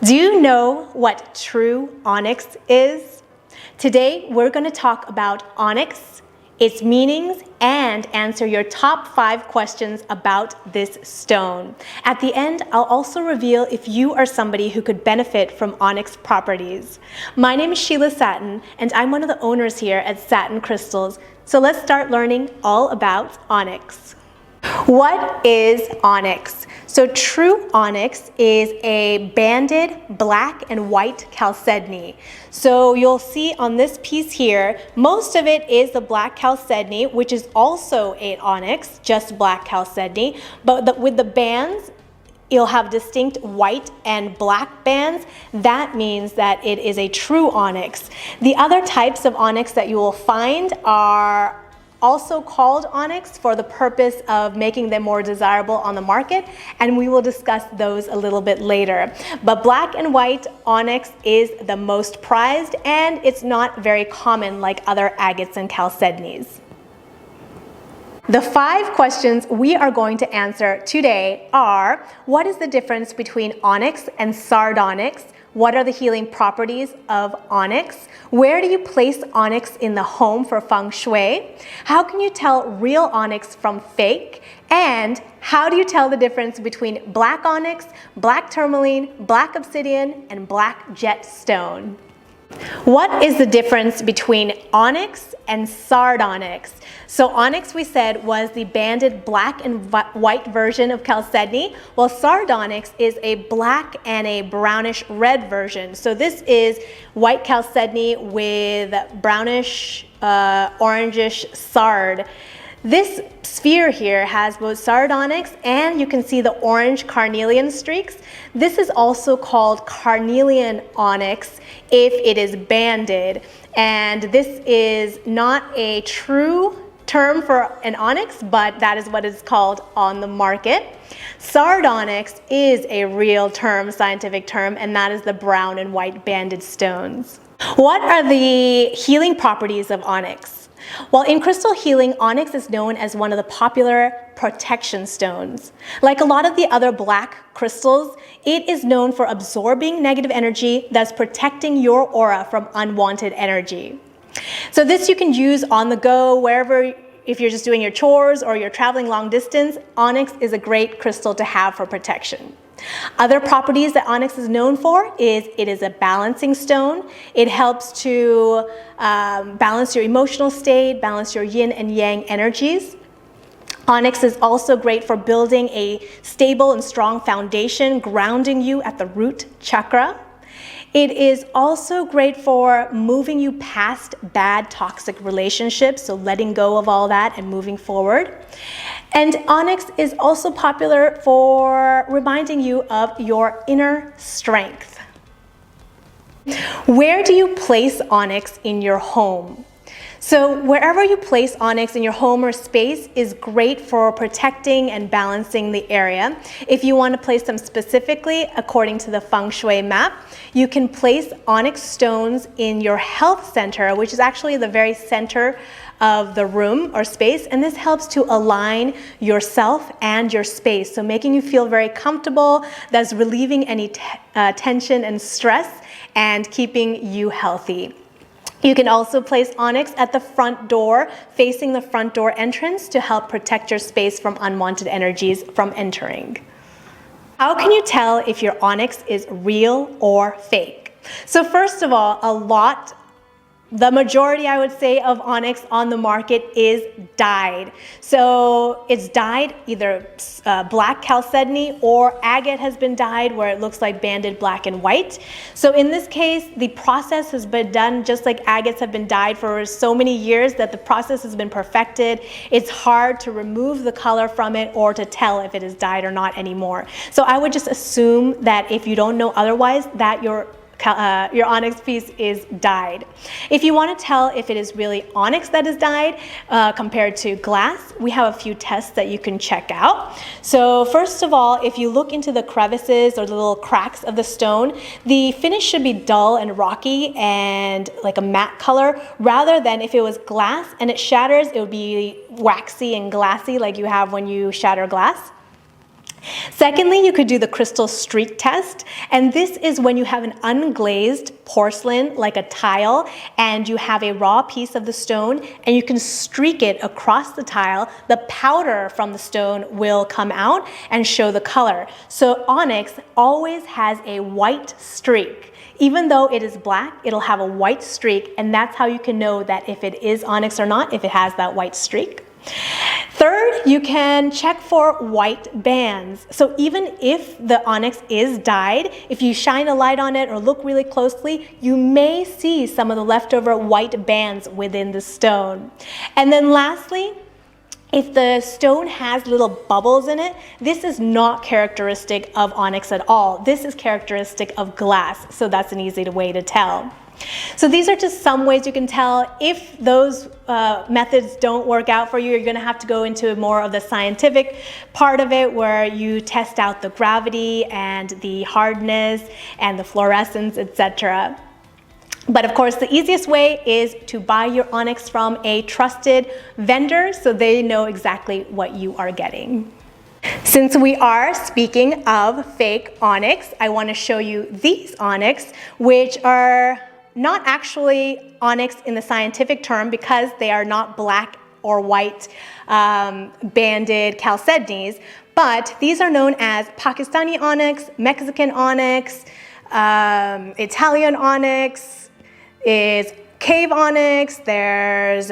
Do you know what true onyx is? Today, we're going to talk about onyx, its meanings, and answer your top 5 questions about this stone. At the end, I'll also reveal if you are somebody who could benefit from onyx properties. My name is Sheila Satin, and I'm one of the owners here at Satin Crystals. So let's start learning all about onyx. What is onyx? So true onyx is a banded black and white chalcedony. So you'll see on this piece here, most of it is the black chalcedony, which is also an onyx, just black chalcedony. But with the bands, you'll have distinct white and black bands. That means that it is a true onyx. The other types of onyx that you will find are also called onyx for the purpose of making them more desirable on the market, and we will discuss those a little bit later. But black and white onyx is the most prized, and it's not very common like other agates and chalcedonies. The 5 questions we are going to answer today are: what is the difference between onyx and sardonyx? What are the healing properties of onyx? Where do you place onyx in the home for feng shui? How can you tell real onyx from fake? And how do you tell the difference between black onyx, black tourmaline, black obsidian, and black jet stone? What is the difference between onyx and sardonyx? So onyx, we said, was the banded black and white version of chalcedony, while sardonyx is a black and a brownish red version. So this is white chalcedony with brownish orangish sard. This sphere here has both sardonyx and you can see the orange carnelian streaks. This is also called carnelian onyx if it is banded. And this is not a true term for an onyx, but that is what it's called on the market. Sardonyx is a real term, scientific term, and that is the brown and white banded stones. What are the healing properties of onyx? Well, in crystal healing, onyx is known as one of the popular protection stones. Like a lot of the other black crystals, it is known for absorbing negative energy, thus protecting your aura from unwanted energy. So this you can use on the go, wherever, if you're just doing your chores or you're traveling long distance, onyx is a great crystal to have for protection. Other properties that onyx is known for is it is a balancing stone. It helps to balance your emotional state, balance your yin and yang energies. Onyx is also great for building a stable and strong foundation, grounding you at the root chakra. It is also great for moving you past bad toxic relationships, so letting go of all that and moving forward. And onyx is also popular for reminding you of your inner strength. Where do you place onyx in your home? So wherever you place onyx in your home or space is great for protecting and balancing the area. If you want to place them specifically according to the feng shui map, you can place onyx stones in your health center, which is actually the very center of the room or space, and this helps to align yourself and your space, so making you feel very comfortable, thus relieving any tension and stress and keeping you healthy. You can also place onyx at the front door, facing the front door entrance, to help protect your space from unwanted energies from entering. How can you tell if your onyx is real or fake? So first of all, the majority, I would say, of onyx on the market is dyed. So it's dyed either black chalcedony or agate has been dyed, where it looks like banded black and white. So in this case, the process has been done just like agates have been dyed for so many years that the process has been perfected. It's hard to remove the color from it or to tell if it is dyed or not anymore. So I would just assume that if you don't know otherwise, that your onyx piece is dyed. If you want to tell if it is really onyx that is dyed compared to glass, we have a few tests that you can check out. So first of all, if you look into the crevices or the little cracks of the stone, the finish should be dull and rocky and like a matte color, rather than if it was glass and it shatters, it would be waxy and glassy like you have when you shatter glass. Secondly, you could do the crystal streak test, and this is when you have an unglazed porcelain like a tile and you have a raw piece of the stone and you can streak it across the tile. The powder from the stone will come out and show the color. So onyx always has a white streak. Even though it is black, it'll have a white streak, and that's how you can know that if it is onyx or not, if it has that white streak. Third, you can check for white bands. So even if the onyx is dyed, if you shine a light on it or look really closely, you may see some of the leftover white bands within the stone. And then lastly, if the stone has little bubbles in it, this is not characteristic of onyx at all. This is characteristic of glass, so that's an easy way to tell. So these are just some ways you can tell. If those methods don't work out for you, you're going to have to go into more of the scientific part of it where you test out the gravity and the hardness and the fluorescence, etc. But of course, the easiest way is to buy your onyx from a trusted vendor so they know exactly what you are getting. Since we are speaking of fake onyx, I want to show you these onyx, which are not actually onyx in the scientific term because they are not black or white banded chalcedonies, but these are known as Pakistani onyx, Mexican onyx, Italian onyx, is cave onyx, there's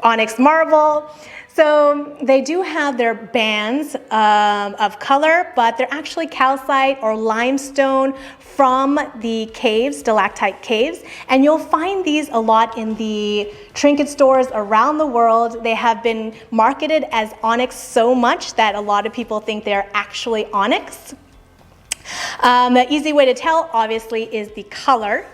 onyx marble. So they do have their bands of color, but they're actually calcite or limestone from the caves, stalactite caves. And you'll find these a lot in the trinket stores around the world. They have been marketed as onyx so much that a lot of people think they're actually onyx. The easy way to tell, obviously, is the color.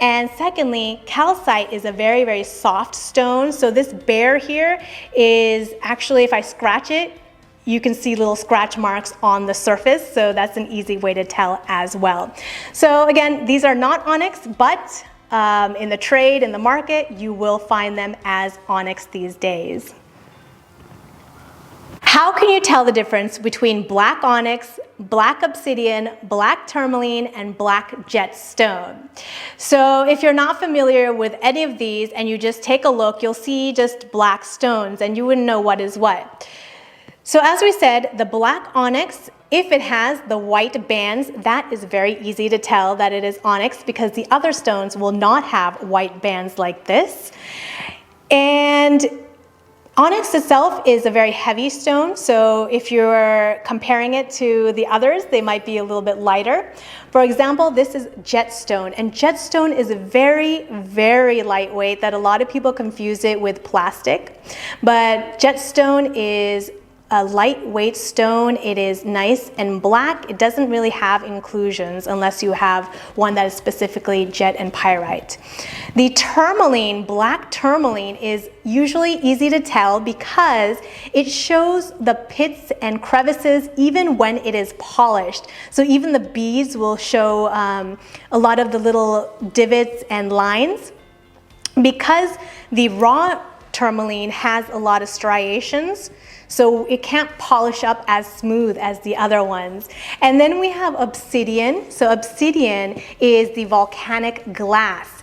And secondly, calcite is a very, very soft stone. So this bear here is actually, if I scratch it, you can see little scratch marks on the surface. So that's an easy way to tell as well. So again, these are not onyx, but in the trade, in the market, you will find them as onyx these days. How can you tell the difference between black onyx, black obsidian, black tourmaline, and black jet stone? So if you're not familiar with any of these and you just take a look, you'll see just black stones and you wouldn't know what is what. So as we said, the black onyx, if it has the white bands, that is very easy to tell that it is onyx because the other stones will not have white bands like this. And onyx itself is a very heavy stone, so if you're comparing it to the others, they might be a little bit lighter. For example, this is jet stone, and jet stone is very, very lightweight that a lot of people confuse it with plastic. But jet stone is a lightweight stone. It is nice and black. It doesn't really have inclusions unless you have one that is specifically jet and pyrite. The tourmaline, black tourmaline, is usually easy to tell because it shows the pits and crevices even when it is polished. So even the beads will show a lot of the little divots and lines. Because the raw tourmaline has a lot of striations, so it can't polish up as smooth as the other ones. And then we have obsidian. So obsidian is the volcanic glass.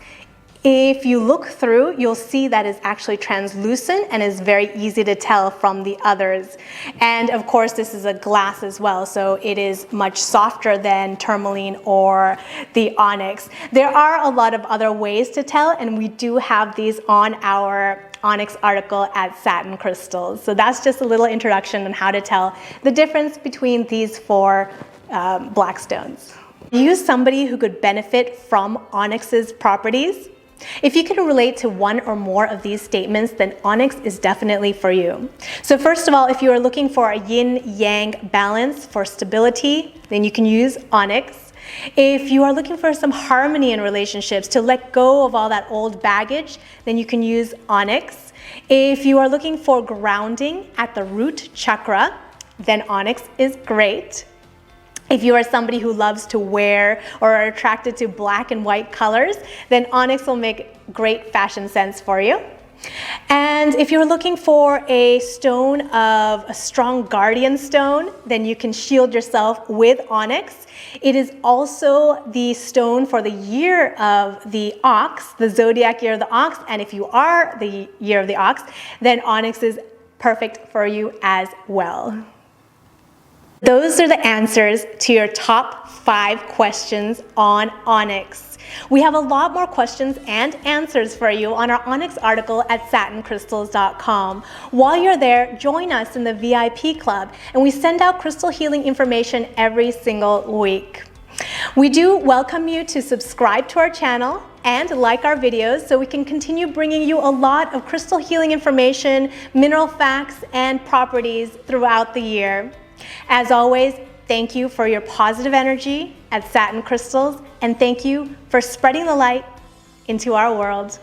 If you look through, you'll see that it's actually translucent and is very easy to tell from the others. And of course, this is a glass as well, so it is much softer than tourmaline or the onyx. There are a lot of other ways to tell, and we do have these on our onyx article at Satin Crystals. So that's just a little introduction on how to tell the difference between these four black stones. Use somebody who could benefit from onyx's properties. If you can relate to one or more of these statements, then onyx is definitely for you. So first of all, if you are looking for a yin-yang balance for stability, then you can use onyx. If you are looking for some harmony in relationships, to let go of all that old baggage, then you can use onyx. If you are looking for grounding at the root chakra, then onyx is great. If you are somebody who loves to wear or are attracted to black and white colors, then onyx will make great fashion sense for you. And if you're looking for a stone of a strong guardian stone, then you can shield yourself with onyx. It is also the stone for the year of the ox, the zodiac year of the ox. And if you are the year of the ox, then onyx is perfect for you as well. Those are the answers to your top 5 questions on onyx. We have a lot more questions and answers for you on our onyx article at satincrystals.com. While you're there, join us in the VIP club, and we send out crystal healing information every single week. We do welcome you to subscribe to our channel and like our videos so we can continue bringing you a lot of crystal healing information, mineral facts, and properties throughout the year. As always, thank you for your positive energy at Satin Crystals, and thank you for spreading the light into our world.